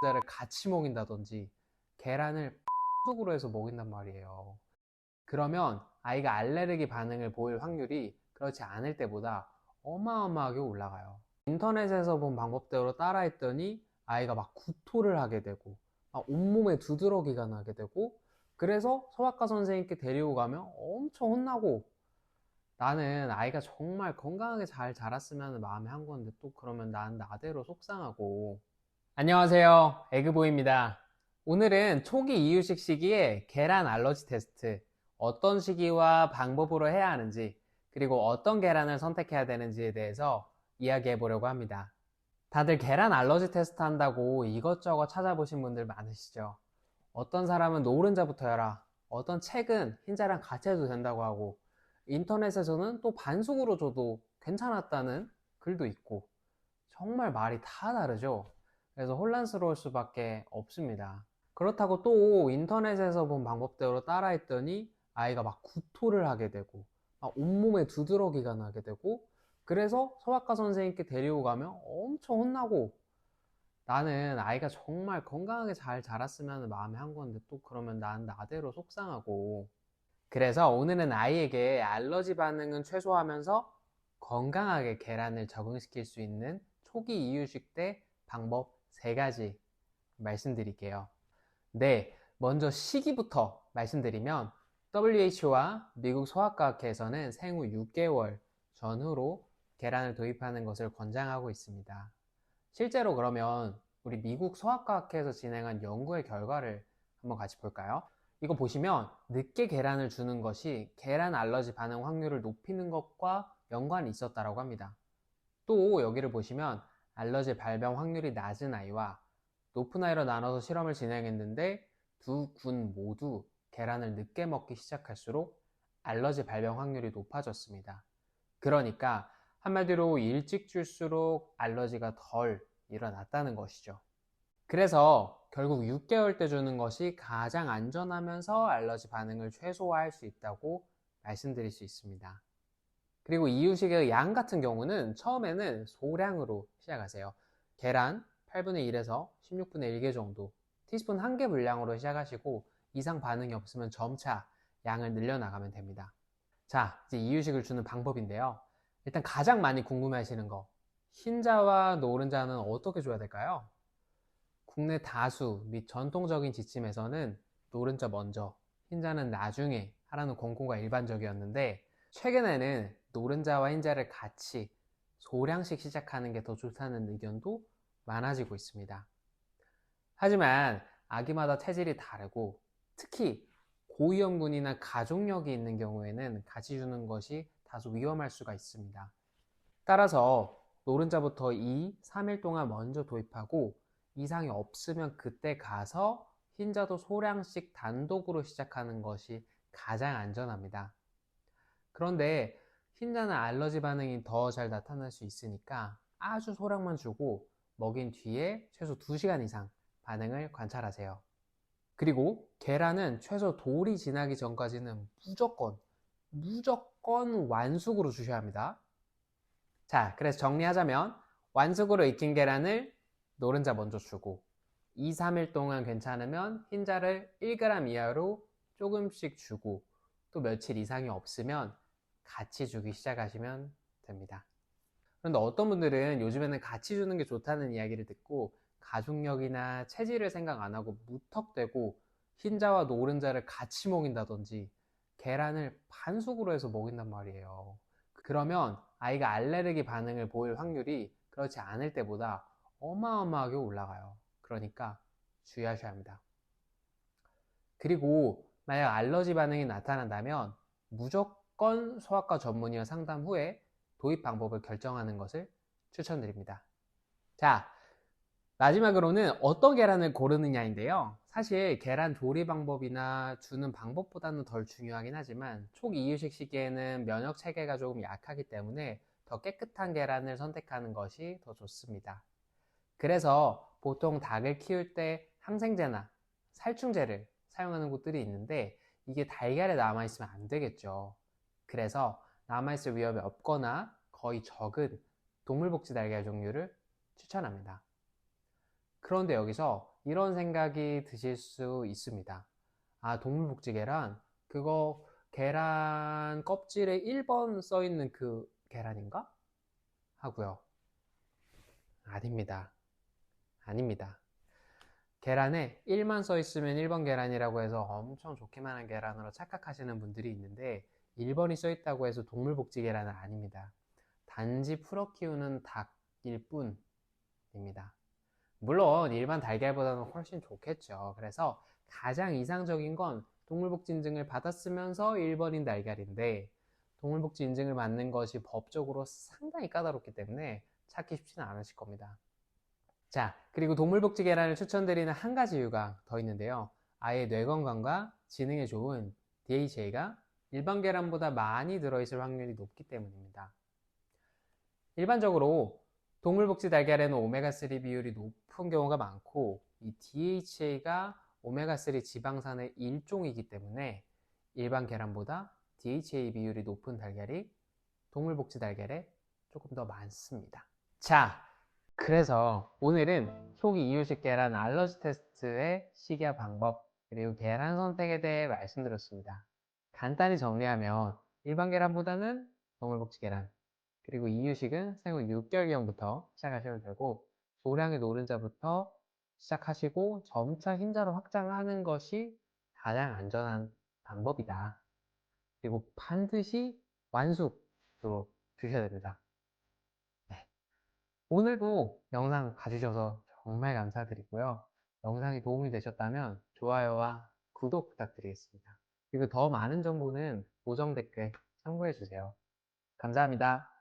를 같이 먹인다든지 계란을 속으로 해서 먹인단 말이에요. 그러면 아이가 알레르기 반응을 보일 확률이 그렇지 않을 때보다 어마어마하게 올라가요. 인터넷에서 본 방법대로 따라했더니 아이가 막 구토를 하게 되고 막 온몸에 두드러기가 나게 되고, 그래서 소아과 선생님께 데리고 가면 엄청 혼나고, 나는 아이가 정말 건강하게 잘 자랐으면 마음에 한 건데 또 그러면 난 나대로 속상하고. 안녕하세요, 에그보입니다. 오늘은 초기 이유식 시기에 계란 알러지 테스트, 어떤 시기와 방법으로 해야 하는지, 그리고 어떤 계란을 선택해야 되는지에 대해서 이야기해 보려고 합니다. 다들 계란 알러지 테스트 한다고 이것저것 찾아보신 분들 많으시죠? 어떤 사람은 노른자부터 해라, 어떤 책은 흰자랑 같이 해도 된다고 하고, 인터넷에서는 또 반숙으로 줘도 괜찮았다는 글도 있고, 정말 말이 다 다르죠. 그래서 혼란스러울 수밖에 없습니다. 그렇다고 또 인터넷에서 본 방법대로 따라했더니 아이가 막 구토를 하게 되고 막 온몸에 두드러기가 나게 되고, 그래서 소아과 선생님께 데리고 가면 엄청 혼나고, 나는 아이가 정말 건강하게 잘 자랐으면 마음에 한 건데 또 그러면 난 나대로 속상하고. 그래서 오늘은 아이에게 알러지 반응은 최소화하면서 건강하게 계란을 적응시킬 수 있는 초기 이유식 때 방법 3가지 말씀드릴게요. 네, 먼저 시기부터 말씀드리면 WHO와 미국 소아과학회에서는 생후 6개월 전후로 계란을 도입하는 것을 권장하고 있습니다. 실제로 그러면 우리 미국 소아과학회에서 진행한 연구의 결과를 한번 같이 볼까요? 이거 보시면 늦게 계란을 주는 것이 계란 알러지 반응 확률을 높이는 것과 연관이 있었다고 합니다. 또 여기를 보시면 알러지 발병 확률이 낮은 아이와 높은 아이로 나눠서 실험을 진행했는데 두 군 모두 계란을 늦게 먹기 시작할수록 알러지 발병 확률이 높아졌습니다. 그러니까 한마디로 일찍 줄수록 알러지가 덜 일어났다는 것이죠. 그래서 결국 6개월 때 주는 것이 가장 안전하면서 알러지 반응을 최소화할 수 있다고 말씀드릴 수 있습니다. 그리고 이유식의 양 같은 경우는 처음에는 소량으로 시작하세요. 계란 8분의 1에서 16분의 1개 정도, 티스푼 1개 분량으로 시작하시고 이상 반응이 없으면 점차 양을 늘려나가면 됩니다. 자, 이제 이유식을 주는 방법인데요. 일단 가장 많이 궁금해하시는 거, 흰자와 노른자는 어떻게 줘야 될까요? 국내 다수 및 전통적인 지침에서는 노른자 먼저, 흰자는 나중에 하라는 권고가 일반적이었는데, 최근에는 노른자와 흰자를 같이 소량씩 시작하는 게 더 좋다는 의견도 많아지고 있습니다. 하지만 아기마다 체질이 다르고 특히 고위험군이나 가족력이 있는 경우에는 같이 주는 것이 다소 위험할 수가 있습니다. 따라서 노른자부터 2, 3일 동안 먼저 도입하고 이상이 없으면 그때 가서 흰자도 소량씩 단독으로 시작하는 것이 가장 안전합니다. 그런데 흰자는 알러지 반응이 더 잘 나타날 수 있으니까 아주 소량만 주고 먹인 뒤에 최소 2시간 이상 반응을 관찰하세요. 그리고 계란은 최소 돌이 지나기 전까지는 무조건 완숙으로 주셔야 합니다. 자, 그래서 정리하자면 완숙으로 익힌 계란을 노른자 먼저 주고 2, 3일 동안 괜찮으면 흰자를 1g 이하로 조금씩 주고, 또 며칠 이상이 없으면 같이 주기 시작하시면 됩니다. 그런데 어떤 분들은 요즘에는 같이 주는 게 좋다는 이야기를 듣고 가족력이나 체질을 생각 안 하고 무턱대고 흰자와 노른자를 같이 먹인다든지 계란을 반숙으로 해서 먹인단 말이에요. 그러면 아이가 알레르기 반응을 보일 확률이 그렇지 않을 때보다 어마어마하게 올라가요. 그러니까 주의하셔야 합니다. 그리고 만약 알러지 반응이 나타난다면 무조건 소아과 전문의와 상담 후에 도입 방법을 결정하는 것을 추천드립니다. 자, 마지막으로는 어떤 계란을 고르느냐인데요. 사실 계란 조리 방법이나 주는 방법보다는 덜 중요하긴 하지만 초기 이유식 시기에는 면역 체계가 조금 약하기 때문에 더 깨끗한 계란을 선택하는 것이 더 좋습니다. 그래서 보통 닭을 키울 때 항생제나 살충제를 사용하는 곳들이 있는데 이게 달걀에 남아있으면 안 되겠죠. 그래서 남아있을 위험이 없거나 거의 적은 동물복지 달걀 종류를 추천합니다. 그런데 여기서 이런 생각이 드실 수 있습니다. 아, 동물복지 계란? 그거 계란 껍질에 1번 써 있는 그 계란인가? 하고요. 아닙니다. 아닙니다. 계란에 1만 써 있으면 1번 계란이라고 해서 엄청 좋기만 한 계란으로 착각하시는 분들이 있는데 1번이 써 있다고 해서 동물복지 계란은 아닙니다. 단지 풀어 키우는 닭일 뿐입니다. 물론 일반 달걀보다는 훨씬 좋겠죠. 그래서 가장 이상적인 건 동물복지 인증을 받았으면서 1번인 달걀인데 동물복지 인증을 받는 것이 법적으로 상당히 까다롭기 때문에 찾기 쉽지는 않으실 겁니다. 자, 그리고 동물복지 계란을 추천드리는 한 가지 이유가 더 있는데요. 아이의 뇌 건강과 지능에 좋은 DHA가 일반 계란보다 많이 들어있을 확률이 높기 때문입니다. 일반적으로 동물복지 달걀에는 오메가3 비율이 높은 경우가 많고 이 DHA가 오메가3 지방산의 일종이기 때문에 일반 계란보다 DHA 비율이 높은 달걀이 동물복지 달걀에 조금 더 많습니다. 자, 그래서 오늘은 초기 이유식 계란 알러지 테스트의 시기와 방법 그리고 계란 선택에 대해 말씀드렸습니다. 간단히 정리하면 일반 계란보다는 동물복지 계란 그리고 이유식은 생후 6개월경부터 시작하셔도 되고 소량의 노른자부터 시작하시고 점차 흰자로 확장하는 것이 가장 안전한 방법이다. 그리고 반드시 완숙으로 드셔야 됩니다. 네. 오늘도 영상 봐주셔서 정말 감사드리고요. 영상이 도움이 되셨다면 좋아요와 구독 부탁드리겠습니다. 그리고 더 많은 정보는 고정 댓글 참고해주세요. 감사합니다.